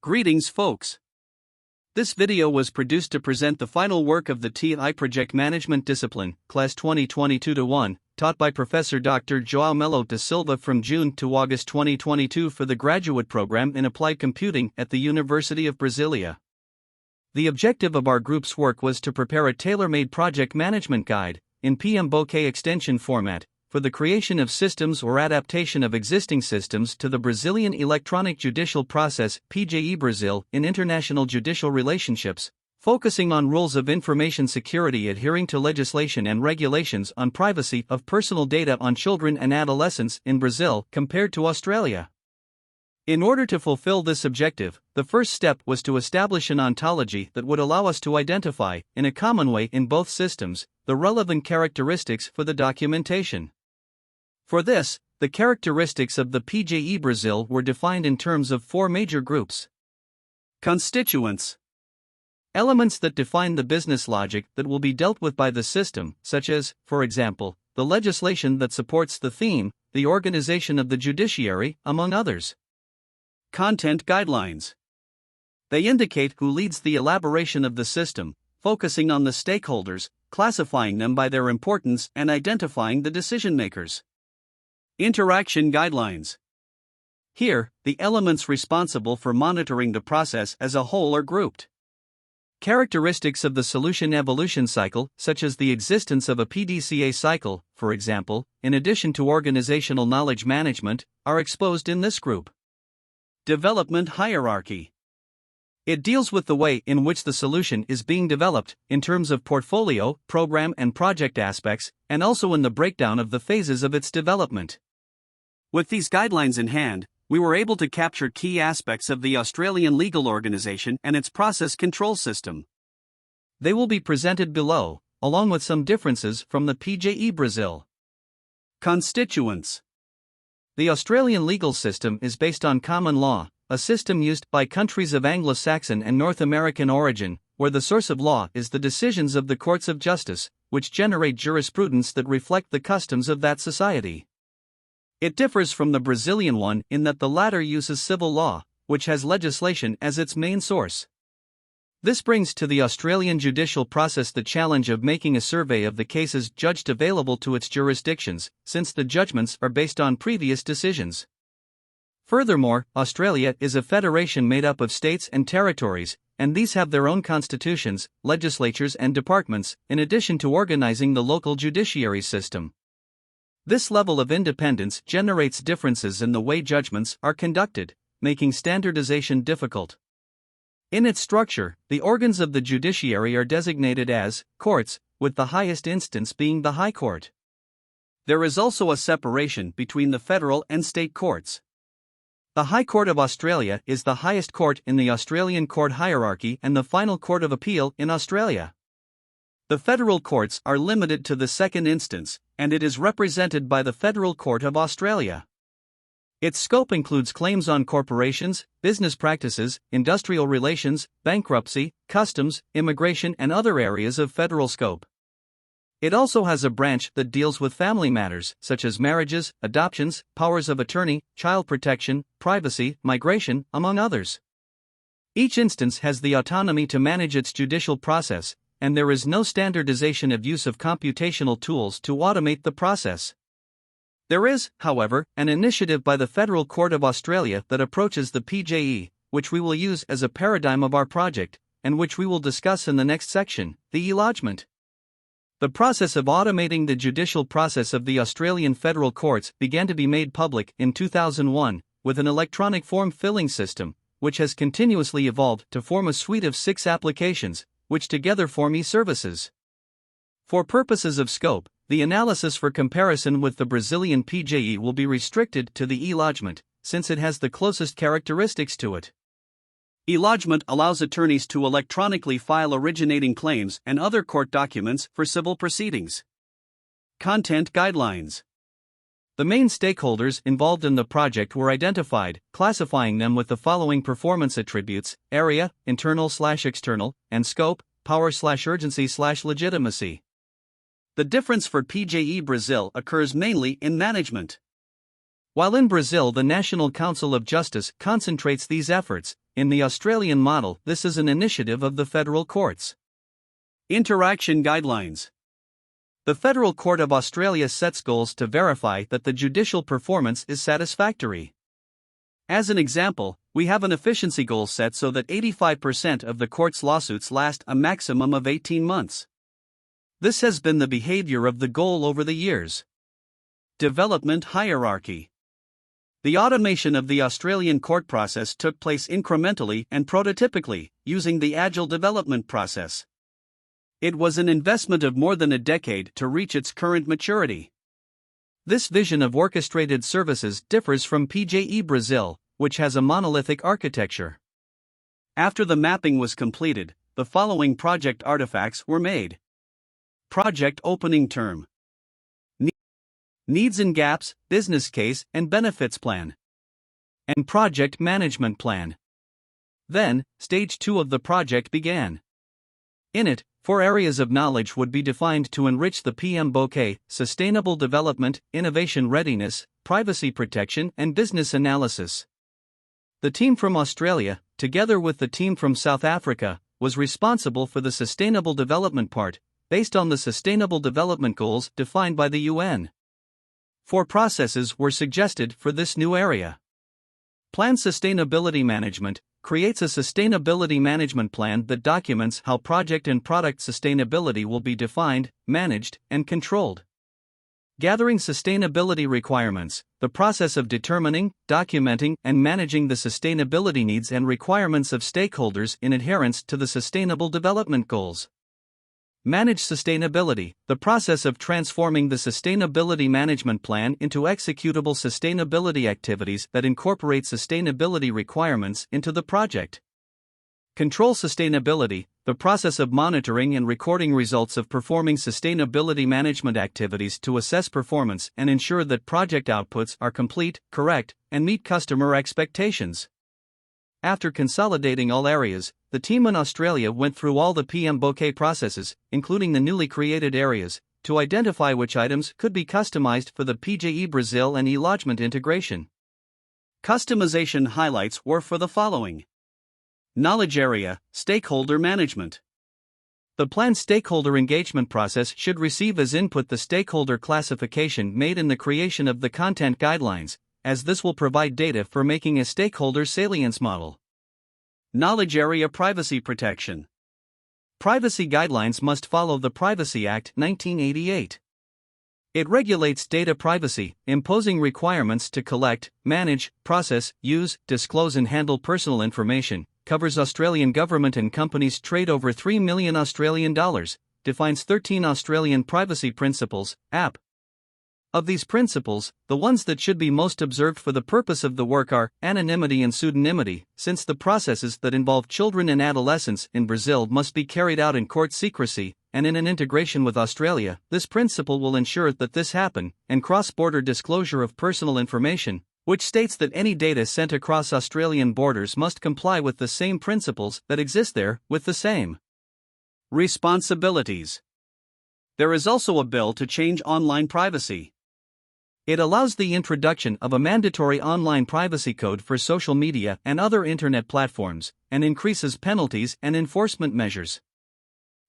Greetings folks. This video was produced to present the final work of the TI Project Management Discipline, Class 2022-1, taught by Professor Dr. João Melo da Silva from June to August 2022 for the graduate program in Applied Computing at the University of Brasilia. The objective of our group's work was to prepare a tailor-made project management guide, in PJe extension format, for the creation of systems or adaptation of existing systems to the Brazilian electronic judicial process PJe Brazil in international judicial relationships, focusing on rules of information security adhering to legislation and regulations on privacy of personal data on children and adolescents in Brazil compared to Australia. In order to fulfill this objective, the first step was to establish an ontology that would allow us to identify, in a common way in both systems, the relevant characteristics for the documentation. For this, the characteristics of the PJe Brazil were defined in terms of four major groups. Constituents. Elements that define the business logic that will be dealt with by the system, such as, for example, the legislation that supports the theme, the organization of the judiciary, among others. Content guidelines. They indicate who leads the elaboration of the system, focusing on the stakeholders, classifying them by their importance and identifying the decision makers. Interaction guidelines. Here, the elements responsible for monitoring the process as a whole are grouped. Characteristics of the solution evolution cycle, such as the existence of a PDCA cycle, for example, in addition to organizational knowledge management, are exposed in this group. Development hierarchy. It deals with the way in which the solution is being developed, in terms of portfolio, program and project aspects, and also in the breakdown of the phases of its development. With these guidelines in hand, we were able to capture key aspects of the Australian legal organization and its process control system. They will be presented below, along with some differences from the PJe Brazil. Constituents. The Australian legal system is based on common law, a system used by countries of Anglo-Saxon and North American origin, where the source of law is the decisions of the courts of justice, which generate jurisprudence that reflect the customs of that society. It differs from the Brazilian one in that the latter uses civil law, which has legislation as its main source. This brings to the Australian judicial process the challenge of making a survey of the cases judged available to its jurisdictions, since the judgments are based on previous decisions. Furthermore, Australia is a federation made up of states and territories, and these have their own constitutions, legislatures and departments, in addition to organizing the local judiciary system. This level of independence generates differences in the way judgments are conducted, making standardization difficult. In its structure, the organs of the judiciary are designated as courts, with the highest instance being the High Court. There is also a separation between the federal and state courts. The High Court of Australia is the highest court in the Australian court hierarchy and the final court of appeal in Australia. The federal courts are limited to the second instance, and it is represented by the Federal Court of Australia. Its scope includes claims on corporations, business practices, industrial relations, bankruptcy, customs, immigration, and other areas of federal scope. It also has a branch that deals with family matters, such as marriages, adoptions, powers of attorney, child protection, privacy, migration, among others. Each instance has the autonomy to manage its judicial process, and there is no standardization of use of computational tools to automate the process. There is, however, an initiative by the Federal Court of Australia that approaches the PJe, which we will use as a paradigm of our project, and which we will discuss in the next section, the e-lodgement. The process of automating the judicial process of the Australian federal courts began to be made public in 2001, with an electronic form filling system, which has continuously evolved to form a suite of 6 applications, which together form e-services. For purposes of scope, the analysis for comparison with the Brazilian PJe will be restricted to the e-lodgement, since it has the closest characteristics to it. E-lodgement allows attorneys to electronically file originating claims and other court documents for civil proceedings. Content guidelines. The main stakeholders involved in the project were identified, classifying them with the following performance attributes: area, internal/external, and scope, power/urgency/legitimacy. The difference for PJe Brazil occurs mainly in management. While in Brazil the National Council of Justice concentrates these efforts, In the Australian model, this is an initiative of the federal courts. Interaction guidelines. The Federal Court of Australia sets goals to verify that the judicial performance is satisfactory. As an example, we have an efficiency goal set so that 85% of the court's lawsuits last a maximum of 18 months. This has been the behavior of the goal over the years. Development hierarchy. The automation of the Australian court process took place incrementally and prototypically, using the Agile development process. It was an investment of more than a decade to reach its current maturity. This vision of orchestrated services differs from PJe Brazil, which has a monolithic architecture. After the mapping was completed, the following project artifacts were made. Project opening term. Needs and gaps, business case and benefits plan. And project management plan. Then, stage 2 of the project began. In it, 4 areas of knowledge would be defined to enrich the PJe: sustainable development, innovation readiness, privacy protection, and business analysis. The team from Australia, together with the team from South Africa, was responsible for the sustainable development part, based on the Sustainable Development Goals defined by the UN. 4 processes were suggested for this new area. Plan sustainability management creates a sustainability management plan that documents how project and product sustainability will be defined, managed, and controlled. Gathering sustainability requirements, the process of determining, documenting, and managing the sustainability needs and requirements of stakeholders in adherence to the Sustainable Development Goals. Manage sustainability, the process of transforming the sustainability management plan into executable sustainability activities that incorporate sustainability requirements into the project. Control sustainability, the process of monitoring and recording results of performing sustainability management activities to assess performance and ensure that project outputs are complete, correct, and meet customer expectations. After consolidating all areas, the team in Australia went through all the PJe processes, including the newly created areas, to identify which items could be customized for the PJe Brazil and e-lodgement integration. Customization highlights were for the following. Knowledge area, stakeholder management. The planned stakeholder engagement process should receive as input the stakeholder classification made in the creation of the content guidelines, as this will provide data for making a stakeholder salience model. Knowledge area privacy protection. Privacy guidelines must follow the Privacy Act 1988. It regulates data privacy, imposing requirements to collect, manage, process, use, disclose and handle personal information, covers Australian government and companies trade over $3 million Australian dollars, defines 13 Australian privacy principles, AP. Of these principles, the ones that should be most observed for the purpose of the work are anonymity and pseudonymity, since the processes that involve children and adolescents in Brazil must be carried out in court secrecy, and in an integration with Australia, this principle will ensure that this happen, and cross-border disclosure of personal information, which states that any data sent across Australian borders must comply with the same principles that exist there, with the same responsibilities. There is also a bill to change online privacy. It allows the introduction of a mandatory online privacy code for social media and other internet platforms, and increases penalties and enforcement measures.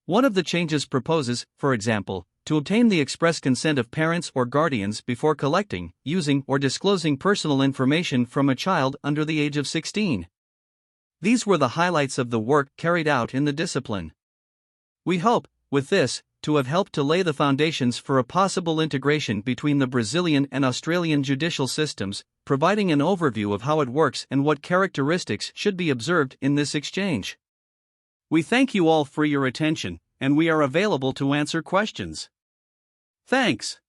One of the changes proposes, for example, to obtain the express consent of parents or guardians before collecting, using, or disclosing personal information from a child under the age of 16. These were the highlights of the work carried out in the discipline. We hope, with this, to have helped to lay the foundations for a possible integration between the Brazilian and Australian judicial systems, providing an overview of how it works and what characteristics should be observed in this exchange. We thank you all for your attention, and we are available to answer questions. Thanks.